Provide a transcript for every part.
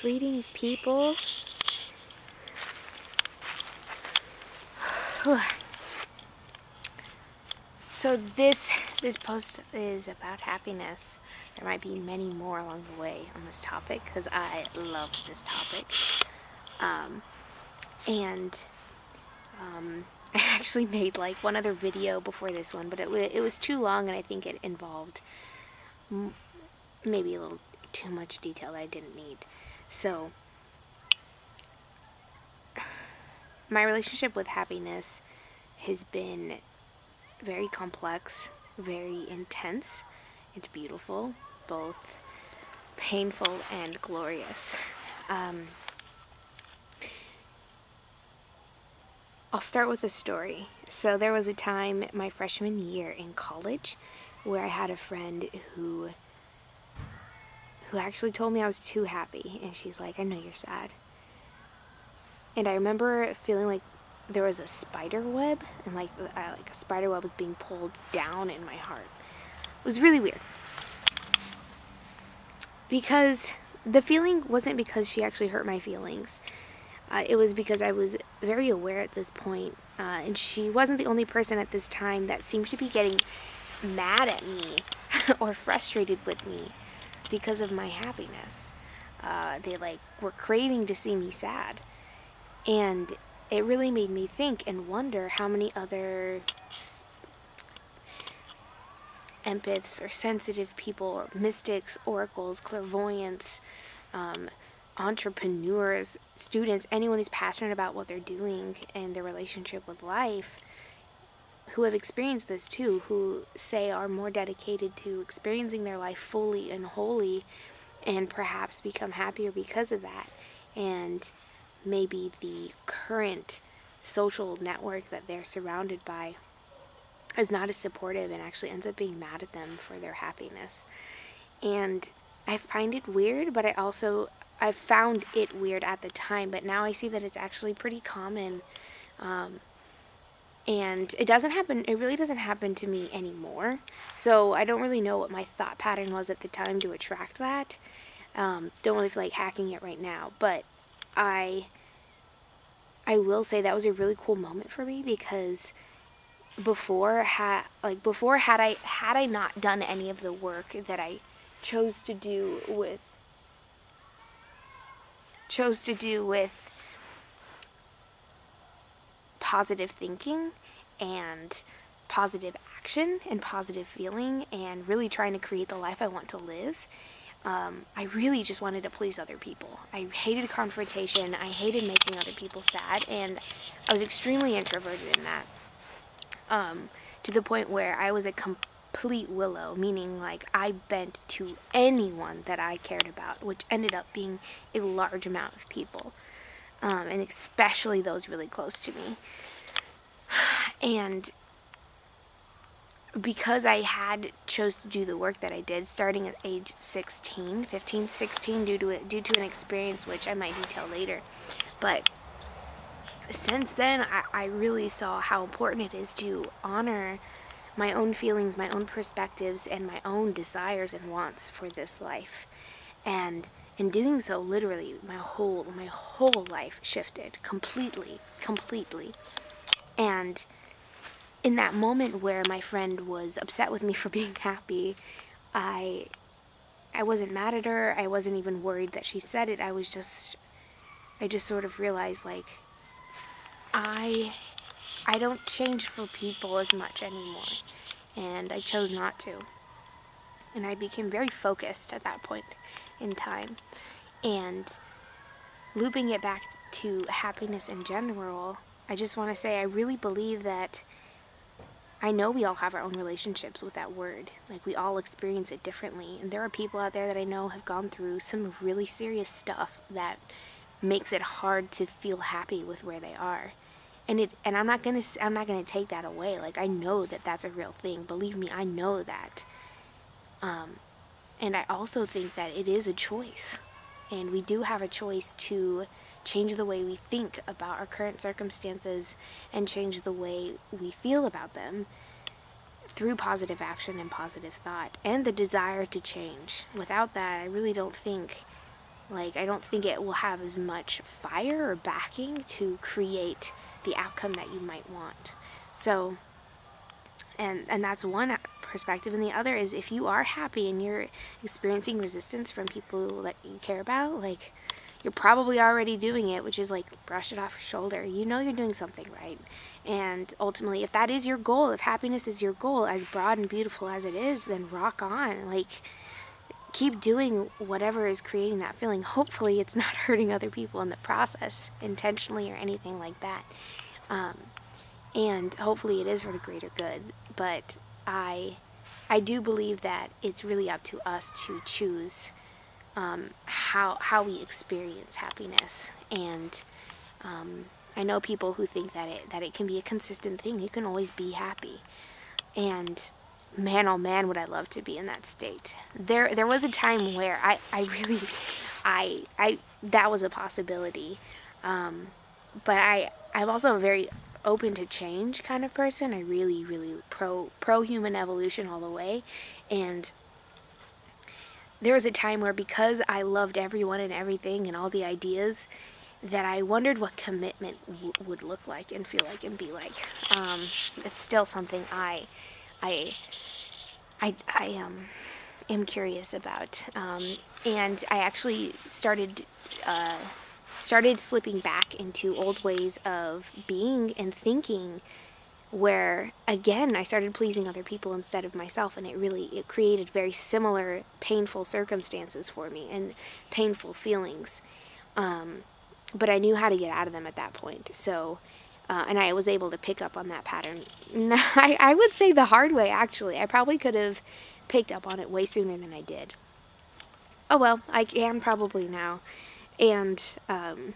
Greetings, people. So this post is about happiness. There might be many more along the way on this topic because I love this topic. I actually made like one other video before this one, but it was too long, and I think it involved maybe a little too much detail that I didn't need. So my relationship with happiness has been very complex, very intense. It's beautiful, both painful and glorious. I'll start with a story. So there was a time my freshman year in college where I had a friend who actually told me I was too happy, and she's like, "I know you're sad." And I remember feeling like there was a spider web, and like a spider web was being pulled down in my heart. It was really weird. Because the feeling wasn't because she actually hurt my feelings. It was because I was very aware at this point, and she wasn't the only person at this time that seemed to be getting mad at me or frustrated with me because of my happiness. They were craving to see me sad. And it really made me think and wonder how many other empaths or sensitive people, or mystics, oracles, clairvoyants, entrepreneurs, students, anyone who's passionate about what they're doing and their relationship with life, who have experienced this too, who say are more dedicated to experiencing their life fully and wholly, and perhaps become happier because of that. And maybe the current social network that they're surrounded by is not as supportive and actually ends up being mad at them for their happiness. And I find it weird, but I found it weird at the time, but now I see that it's actually pretty common. And it really doesn't happen to me anymore. So I don't really know what my thought pattern was at the time to attract that. Don't really feel like hacking it right now, but I will say that was a really cool moment for me, because before had I not done any of the work that I chose to do with positive thinking and positive action and positive feeling, and really trying to create the life I want to live, I really just wanted to please other people. I hated confrontation. I hated making other people sad, and I was extremely introverted in that, to the point where I was a complete willow, meaning like I bent to anyone that I cared about, which ended up being a large amount of people, and especially those really close to me. And because I had chose to do the work that I did starting at age 15, 16, due to an experience which I might detail later. But since then, I really saw how important it is to honor my own feelings, my own perspectives, and my own desires and wants for this life. And in doing so, literally, my whole life shifted completely. And in that moment where my friend was upset with me for being happy, I wasn't mad at her. I wasn't even worried that she said it. I just sort of realized, like, I don't change for people as much anymore, and I chose not to. And I became very focused at that point in time. And looping it back to happiness in general, I just want to say I really believe that I know we all have our own relationships with that word. Like, we all experience it differently. And there are people out there that I know have gone through some really serious stuff that makes it hard to feel happy with where they are. And I'm not gonna take that away. Like, I know that that's a real thing. Believe me, I know that. And I also think that it is a choice. And we do have a choice to change the way we think about our current circumstances and change the way we feel about them through positive action and positive thought and the desire to change. Without that, I really don't think Like, I don't think it will have as much fire or backing to create the outcome that you might want. So, and that's one perspective. And the other is, if you are happy and you're experiencing resistance from people that you care about, like, you're probably already doing it, which is like, brush it off your shoulder. You know you're doing something right. And ultimately, if that is your goal, if happiness is your goal, as broad and beautiful as it is, then rock on. Like, keep doing whatever is creating that feeling. Hopefully it's not hurting other people in the process, intentionally or anything like that. And hopefully it is for the greater good. But I do believe that it's really up to us to choose how we experience happiness. And I know people who think that it can be a consistent thing. You can always be happy. And man, oh man, would I love to be in that state. There was a time where I really, that was a possibility. But I'm also a very open to change kind of person. I really, really pro human evolution all the way. And there was a time where, because I loved everyone and everything and all the ideas, that I wondered what commitment would look like and feel like and be like. It's still something I am curious about. And I actually started slipping back into old ways of being and thinking, where again I started pleasing other people instead of myself, and it created very similar painful circumstances for me and painful feelings. But I knew how to get out of them at that point. So, and I was able to pick up on that pattern. I would say the hard way, actually. I probably could have picked up on it way sooner than I did. Oh well, I can probably now. And, and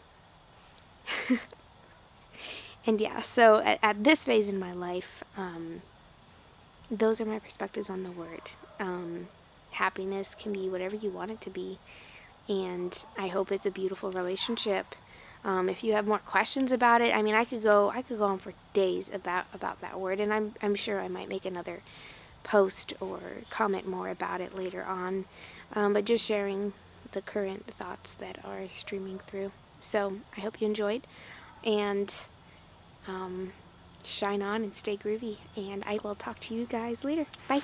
yeah, so at this phase in my life, those are my perspectives on the word. Happiness can be whatever you want it to be. And I hope it's a beautiful relationship. If you have more questions about it, I mean, I could go on for days about that word, and I'm sure I might make another post or comment more about it later on. But just sharing the current thoughts that are streaming through. So I hope you enjoyed, and shine on and stay groovy. And I will talk to you guys later. Bye.